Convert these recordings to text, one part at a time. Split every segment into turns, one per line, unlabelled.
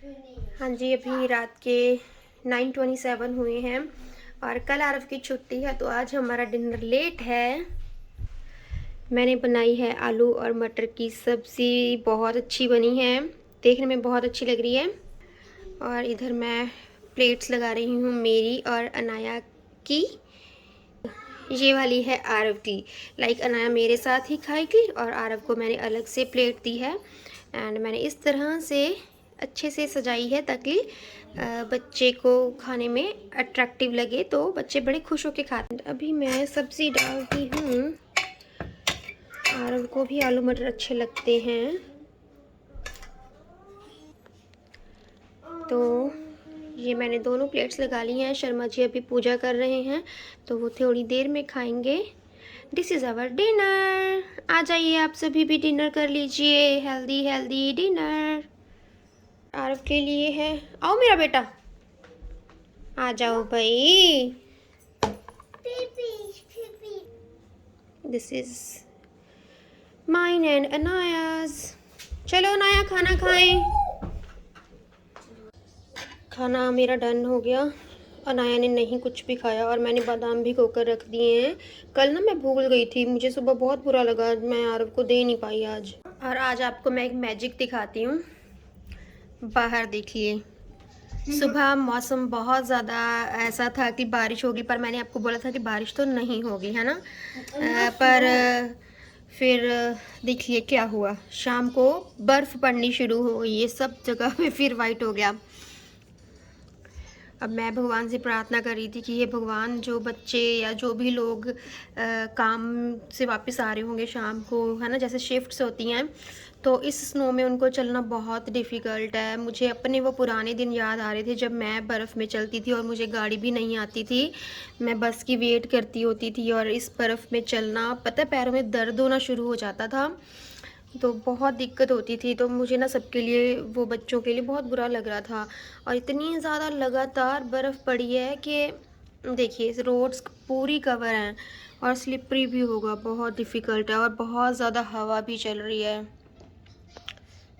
हाँ जी, अभी रात के 9:27 हुए हैं और कल आरव की छुट्टी है तो आज हमारा डिनर लेट है। मैंने बनाई है आलू और मटर की सब्ज़ी, बहुत अच्छी बनी है, देखने में बहुत अच्छी लग रही है। और इधर मैं प्लेट्स लगा रही हूँ मेरी और अनाया की। ये वाली है आरव की। अनाया मेरे साथ ही खाएगी और आरव को मैंने अलग से प्लेट दी है। एंड मैंने इस तरह से अच्छे से सजाई है ताकि बच्चे को खाने में अट्रैक्टिव लगे, तो बच्चे बड़े खुश होकर खाते हैं। अभी मैं सब्ज़ी डालती हूँ। आरव को भी आलू मटर अच्छे लगते हैं, तो ये मैंने दोनों प्लेट्स लगा ली हैं। शर्मा जी अभी पूजा कर रहे हैं तो वो थोड़ी देर में खाएंगे। This is our dinner. आ जाइए आप सभी भी डिनर कर लीजिए, हेल्दी हेल्दी डिनर आरव के लिए है। आओ मेरा बेटा, आ जाओ भाई। दिस इज माइन एंड अनायाज। चलो अनाया खाना खाएं। खाना मेरा डन हो गया। अनाया ने नहीं कुछ भी खाया और मैंने बादाम भी खोकर रख दिए हैं। कल ना मैं भूल गई थी, मुझे सुबह बहुत बुरा लगा, मैं आरव को दे नहीं पाई आज। और आज आपको मैं एक मैजिक दिखाती हूँ। बाहर देखिए, सुबह मौसम बहुत ज़्यादा ऐसा था कि बारिश होगी, पर मैंने आपको बोला था कि बारिश तो नहीं होगी, है ना। पर फिर देखिए क्या हुआ, शाम को बर्फ़ पड़नी शुरू हो गई, ये सब जगह पे फिर वाइट हो गया। अब मैं भगवान से प्रार्थना कर रही थी कि ये भगवान, जो बच्चे या जो भी लोग काम से वापस आ रहे होंगे शाम को, है ना, जैसे शिफ्ट्स होती हैं, तो इस स्नो में उनको चलना बहुत डिफ़िकल्ट है। मुझे अपने वो पुराने दिन याद आ रहे थे जब मैं बर्फ़ में चलती थी और मुझे गाड़ी भी नहीं आती थी, मैं बस की वेट करती होती थी और इस बर्फ़ में चलना, पता है, पैरों में दर्द होना शुरू हो जाता था, तो बहुत दिक्कत होती थी। तो मुझे ना सबके लिए, वो बच्चों के लिए बहुत बुरा लग रहा था। और इतनी ज़्यादा लगातार बर्फ़ पड़ी है कि देखिए रोड्स पूरी कवर हैं और स्लिपरी भी होगा, बहुत डिफ़िकल्ट है। और बहुत ज़्यादा हवा भी चल रही है,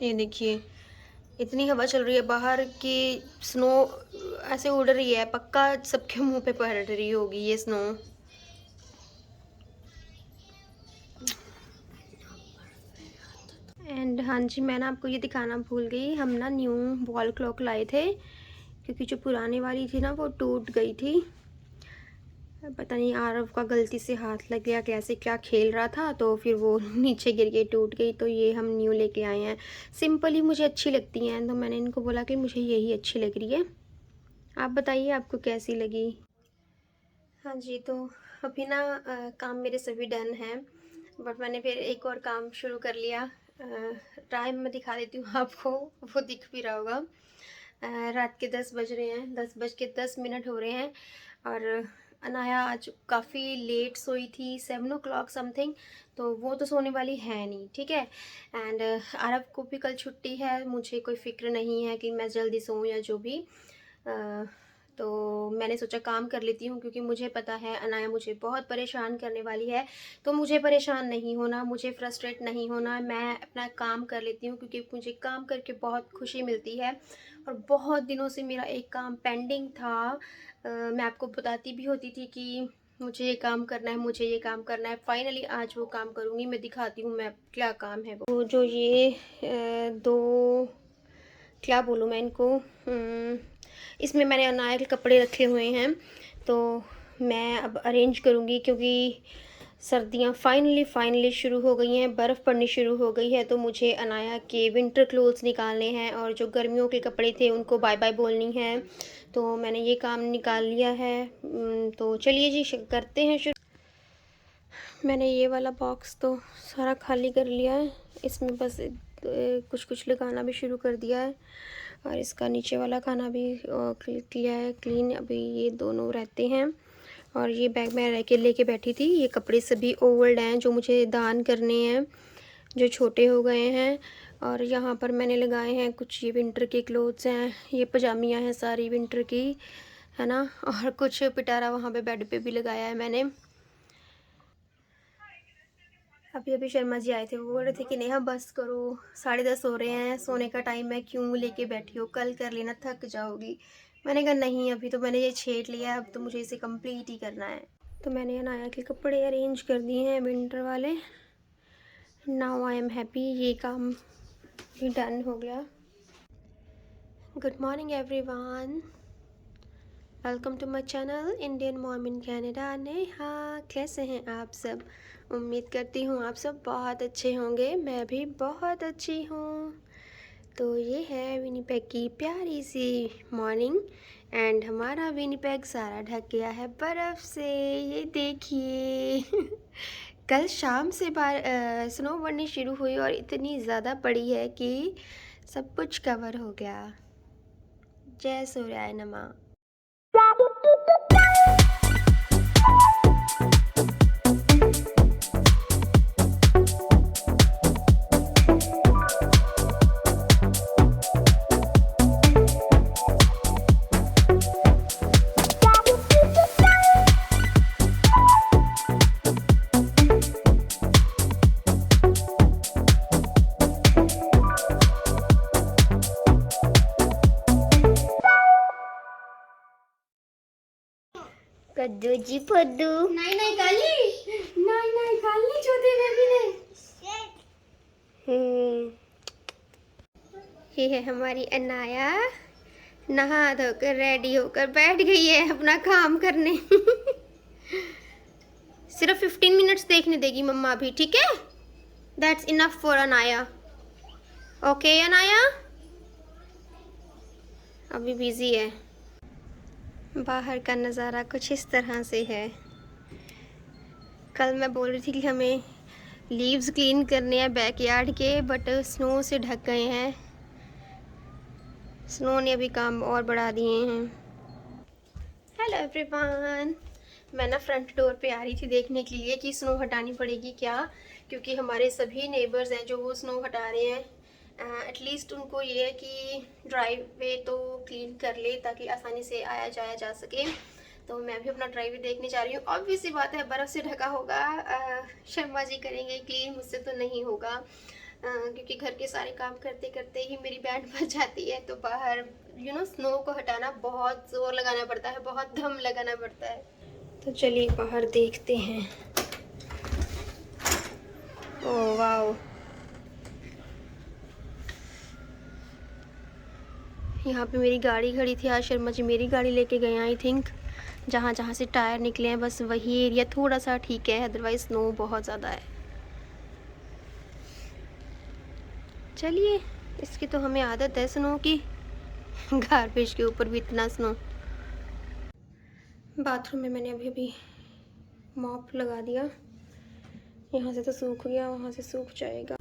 ये देखिए इतनी हवा चल रही है बाहर की, स्नो ऐसे उड़ रही है, पक्का सबके मुंह पे पड़ रही होगी ये स्नो। एंड हाँ जी, मैं ना आपको ये दिखाना भूल गई, हम ना न्यू वॉल क्लॉक लाए थे क्योंकि जो पुरानी वाली थी ना वो टूट गई थी। पता नहीं आरव का गलती से हाथ लग गया, कैसे क्या खेल रहा था तो फिर वो नीचे गिर के टूट गई, तो ये हम न्यू लेके आए हैं। सिंपल ही मुझे अच्छी लगती हैं, तो मैंने इनको बोला कि मुझे यही अच्छी लग रही है। आप बताइए आपको कैसी लगी। हाँ जी, तो अभी ना काम मेरे सभी डन हैं, बट मैंने फिर एक और काम शुरू कर लिया। टाइम मैं दिखा देती हूँ आपको, वो दिख भी रहा होगा। रात के 10 बज रहे हैं, 10:10 हो रहे हैं। और अनाया आज काफ़ी लेट सोई थी, 7 o'clock समथिंग, तो वो तो सोने वाली है नहीं, ठीक है। एंड आरव को भी कल छुट्टी है, मुझे कोई फ़िक्र नहीं है कि मैं जल्दी सोऊं या जो भी। तो मैंने सोचा काम कर लेती हूँ क्योंकि मुझे पता है अनाया मुझे बहुत परेशान करने वाली है, तो मुझे परेशान नहीं होना, मुझे फ्रस्ट्रेट नहीं होना, मैं अपना काम कर लेती हूँ क्योंकि मुझे काम करके बहुत खुशी मिलती है। और बहुत दिनों से मेरा एक काम पेंडिंग था, मैं आपको बताती भी होती थी कि मुझे ये काम करना है, मुझे ये काम करना है, फाइनली आज वो काम करूँगी। मैं दिखाती हूँ मैं क्या काम है वो। जो ये दो, क्या बोलूँ मैं इनको, इसमें मैंने अनाया के कपड़े रखे हुए हैं, तो मैं अब अरेंज करूँगी क्योंकि सर्दियाँ फाइनली शुरू हो गई हैं, बर्फ़ पड़नी शुरू हो गई है, तो मुझे अनाया के विंटर क्लोथ्स निकालने हैं और जो गर्मियों के कपड़े थे उनको बाय बाय बोलनी है, तो मैंने ये काम निकाल लिया है। तो चलिए जी करते हैं शुरू। मैंने ये वाला बॉक्स तो सारा खाली कर लिया है, इसमें बस कुछ कुछ लगाना भी शुरू कर दिया है और इसका नीचे वाला खाना भी किया है क्लीन। अभी ये दोनों रहते हैं और ये बैग मैं लेके बैठी थी। ये कपड़े सभी ओल्ड हैं जो मुझे दान करने हैं, जो छोटे हो गए हैं। और यहाँ पर मैंने लगाए हैं कुछ, ये विंटर के क्लोथ्स हैं, ये पजामियाँ हैं सारी विंटर की, है ना। और कुछ पिटारा वहाँ पे बेड पे भी लगाया है मैंने। अभी अभी शर्मा जी आए थे, वो बोल रहे थे कि नेहा बस करो, 10:30 हो रहे हैं, सोने का टाइम है, क्यों लेके बैठी हो, कल कर लेना, थक जाओगी। मैंने कहा नहीं, अभी तो मैंने ये छेड़ लिया, अब तो मुझे इसे कंप्लीट ही करना है। तो मैंने अनाया के कपड़े अरेंज कर दिए हैं विंटर वाले। नाउ आई एम हैप्पी, ये काम भी डन हो गया। Good morning everyone, welcome to my channel Indian mom in Canada. Neha, कैसे हैं आप सब? उम्मीद करती हूँ आप सब बहुत अच्छे होंगे, मैं भी बहुत अच्छी हूँ। तो ये है विनीपेग की प्यारी सी मॉर्निंग एंड हमारा विनीपेग सारा ढक गया है बर्फ़ से, ये देखिए। कल शाम से स्नो पड़नी शुरू हुई और इतनी ज़्यादा पड़ी है कि सब कुछ कवर हो गया। जय सूर्याय नमः। कद्दू जी फद्दू नहीं नहीं गाली छोटे बेबी ने। ये है हमारी अनाया, नहा धोकर रेडी होकर बैठ गई है अपना काम करने। सिर्फ 15 मिनट्स देखने देगी मम्मा अभी, ठीक है? That's enough for Anaya. Okay Anaya, अभी बिजी है। बाहर का नज़ारा कुछ इस तरह से है। कल मैं बोल रही थी कि हमें लीव्स क्लीन करने हैं बैकयार्ड के, बट स्नो से ढक गए हैं। स्नो ने अभी काम और बढ़ा दिए हैं। हेलो एवरीवन, मैं ना फ्रंट डोर पे आ रही थी देखने के लिए कि स्नो हटानी पड़ेगी क्या, क्योंकि हमारे सभी नेबर्स हैं जो वो स्नो हटा रहे हैं। एटलीस्ट उनको ये है कि ड्राइवे तो क्लीन कर ले ताकि आसानी से आया जाया जा सके। तो मैं भी अपना ड्राइवे देखने जा रही हूँ। ऑब्वियस सी बात है, बर्फ़ से ढका होगा, शर्मा जी करेंगे क्लीन, मुझसे तो नहीं होगा। क्योंकि घर के सारे काम करते करते ही मेरी बैंड बज जाती है। तो बाहर स्नो को हटाना बहुत ज़ोर लगाना पड़ता है, बहुत दम लगाना पड़ता है। तो चलिए बाहर देखते हैं। ओह वाओ, यहाँ पे मेरी गाड़ी खड़ी थी। आज शर्मा जी मेरी गाड़ी लेके गए, आई थिंक। जहाँ जहाँ से टायर निकले हैं बस वही एरिया थोड़ा सा ठीक है, अदरवाइज स्नो बहुत ज़्यादा है। चलिए, इसकी तो हमें आदत है स्नो की। गार्बेज के ऊपर भी इतना स्नो। बाथरूम में मैंने अभी अभी मॉप लगा दिया, यहाँ से तो सूख गया, वहाँ से सूख जाएगा।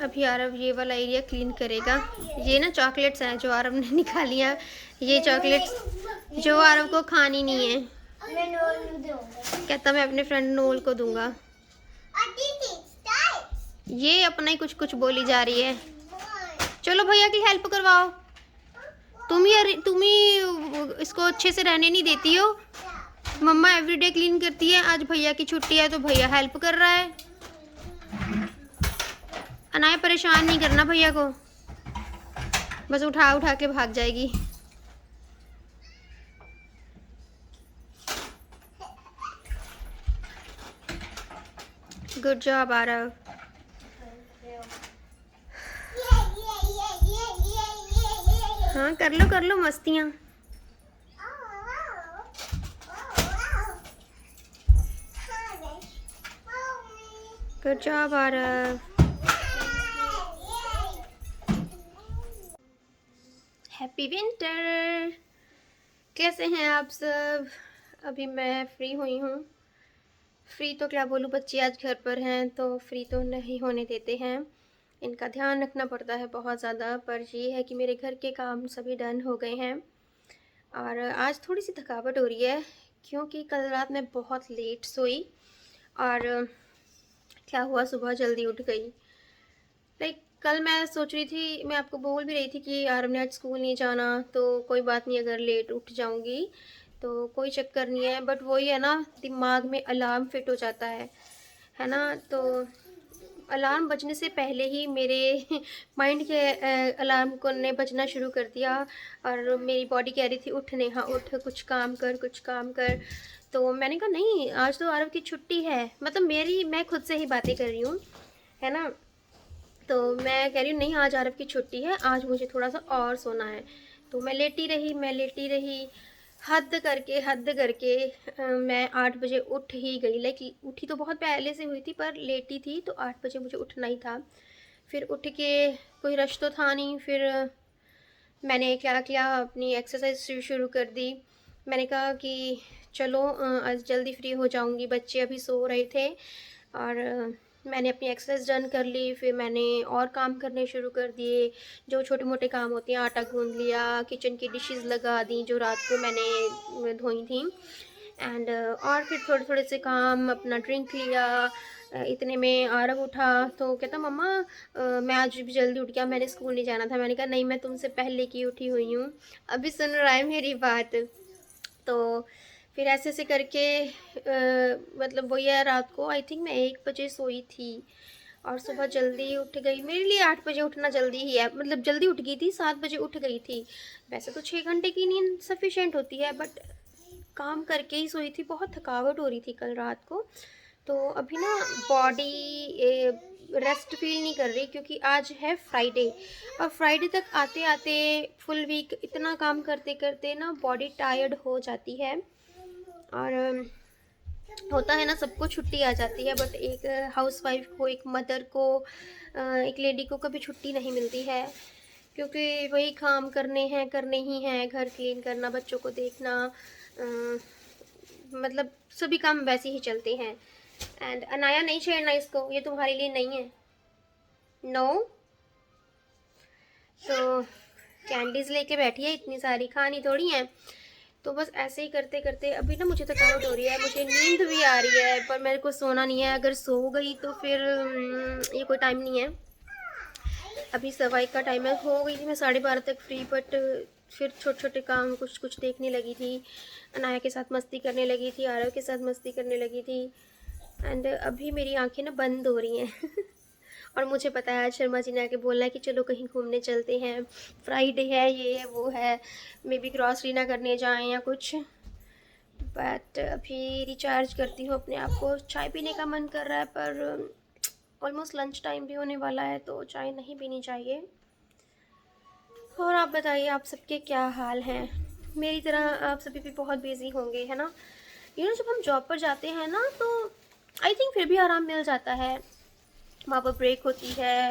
अभी आरव ये वाला एरिया क्लीन करेगा। ये ना चॉकलेट्स हैं जो आरव ने निकालियाँ, ये चॉकलेट्स जो आरव को खानी नहीं है। कहता मैं अपने फ्रेंड नोल को दूंगा। ये अपना ही कुछ कुछ बोली जा रही है। चलो भैया की हेल्प करवाओ। तुम ही इसको अच्छे से रहने नहीं देती हो। मम्मा एवरीडे क्लीन करती है, आज भैया की छुट्टी है तो भैया हेल्प कर रहा है। अनाया परेशान नहीं करना भैया को, बस उठा उठा के भाग जाएगी। Good job Aarav. हाँ कर लो मस्तियाँ। Good job Aarav. Happy winter. कैसे हैं आप सब? अभी मैं फ्री हुई हूँ। फ्री तो क्या बोलूँ, बच्चे आज घर पर हैं तो फ्री तो नहीं होने देते हैं, इनका ध्यान रखना पड़ता है बहुत ज़्यादा। पर ये है कि मेरे घर के काम सभी डन हो गए हैं और आज थोड़ी सी थकावट हो रही है क्योंकि कल रात मैं बहुत लेट सोई और क्या हुआ, सुबह जल्दी उठ गई। कल मैं सोच रही थी, मैं आपको बोल भी रही थी कि यार मैं आज स्कूल नहीं जाना तो कोई बात नहीं, अगर लेट उठ जाऊंगी तो कोई चक्कर नहीं है। बट वही है ना, दिमाग में अलार्म फिट हो जाता है। है ना। तो अलार्म बजने से पहले ही मेरे माइंड के अलार्म को ने बजना शुरू कर दिया, और मेरी बॉडी कह रही थी उठ नेहा उठ, कुछ काम कर कुछ काम कर। तो मैंने कहा नहीं, आज तो आरव की छुट्टी है, मतलब मैं खुद से ही बातें कर रही हूँ, है ना। तो मैं कह रही हूँ नहीं, आज आरव की छुट्टी है, आज मुझे थोड़ा सा और सोना है। तो मैं लेटी रही, हद करके मैं 8 बजे उठ ही गई। लाइक उठी तो बहुत पहले से हुई थी, पर लेटी थी, तो 8 बजे मुझे उठना ही था। फिर उठ के कोई रश तो था नहीं, फिर मैंने क्या किया, अपनी एक्सरसाइज शुरू कर दी। मैंने कहा कि चलो आज जल्दी फ्री हो जाऊंगी, बच्चे अभी सो रहे थे, और मैंने अपनी एक्सरसाइज डन कर ली। फिर मैंने और काम करने शुरू कर दिए, जो छोटे मोटे काम होते हैं, आटा गूंद लिया, किचन की डिशेस लगा दी जो रात को मैंने धोई थी, एंड और फिर थोड़े थोड़े से काम, अपना ड्रिंक लिया। इतने में आरव उठा तो कहता मम्मा मैं आज भी जल्दी उठ गया, मैंने स्कूल नहीं जाना था। मैंने कहा नहीं, मैं तुमसे पहले की उठी हुई हूँ, अभी सुन रहा है मेरी बात। तो फिर ऐसे ऐसे करके मतलब वही है, रात को आई थिंक मैं 1 बजे सोई थी, और सुबह जल्दी उठ गई। मेरे लिए 8 बजे उठना जल्दी ही है, मतलब जल्दी उठ गई थी, 7 बजे उठ गई थी। वैसे तो 6 घंटे की नींद सफिशेंट होती है, बट काम करके ही सोई थी, बहुत थकावट हो रही थी कल रात को। तो अभी ना बॉडी रेस्ट फील नहीं कर रही, क्योंकि आज है फ्राइडे, और फ्राइडे तक आते आते फुल वीक इतना काम करते करते ना बॉडी टायर्ड हो जाती है। और होता है ना, सबको छुट्टी आ जाती है, बट एक हाउसवाइफ को, एक मदर को, एक लेडी को कभी छुट्टी नहीं मिलती है, क्योंकि वही काम करने ही हैं, घर क्लीन करना, बच्चों को देखना, मतलब सभी काम वैसे ही चलते हैं। एंड अनाया, नहीं छेड़ना इसको, ये तुम्हारे लिए नहीं है, नो। तो कैंडीज लेके बैठी है, इतनी सारी खानी थोड़ी है। तो बस ऐसे ही करते करते अभी ना मुझे थकावट हो रही है, मुझे नींद भी आ रही है, पर मेरे को सोना नहीं है। अगर सो गई तो फिर ये कोई टाइम नहीं है। अभी 1:15 का टाइम है, हो गई थी मैं 12:30 तक फ्री, बट फिर छोटे छोटे काम कुछ कुछ देखने लगी थी, अनाया के साथ मस्ती करने लगी थी, आरव के साथ मस्ती करने लगी थी। एंड अभी मेरी आंखें ना बंद हो रही हैं और मुझे पता है आज शर्मा जी ने आके बोलना है कि चलो कहीं घूमने चलते हैं, फ्राइडे है, ये है वो है, मे बी ग्रॉसरी ना करने जाएं या कुछ। बट अभी रिचार्ज करती हूँ अपने आप को। चाय पीने का मन कर रहा है, पर ऑलमोस्ट लंच टाइम भी होने वाला है, तो चाय नहीं पीनी चाहिए। और आप बताइए, आप सबके क्या हाल हैं? मेरी तरह आप सभी भी बहुत बिजी होंगे, है ना। जब हम जॉब पर जाते हैं ना, तो आई थिंक फिर भी आराम मिल जाता है, वहाँ पर ब्रेक होती है,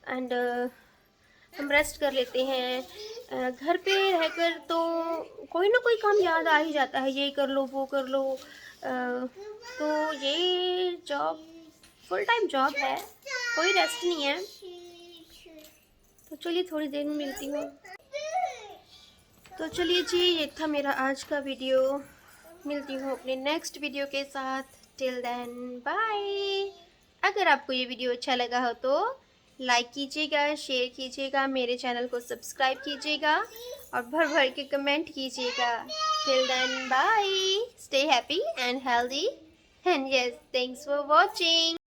एंड हम रेस्ट कर लेते हैं। घर पे रहकर तो कोई ना कोई काम याद आ ही जाता है, ये कर लो वो कर लो। तो ये जॉब फुल टाइम जॉब है, कोई रेस्ट नहीं है। तो चलिए थोड़ी देर में मिलती हूँ। तो चलिए जी, ये था मेरा आज का वीडियो। मिलती हूँ अपने नेक्स्ट वीडियो के साथ। Till then bye. अगर आपको ये वीडियो अच्छा लगा हो तो लाइक कीजिएगा, शेयर कीजिएगा, मेरे चैनल को सब्सक्राइब कीजिएगा, और भर भर के कमेंट कीजिएगा। Till then bye, stay happy and healthy, and yes, thanks for watching.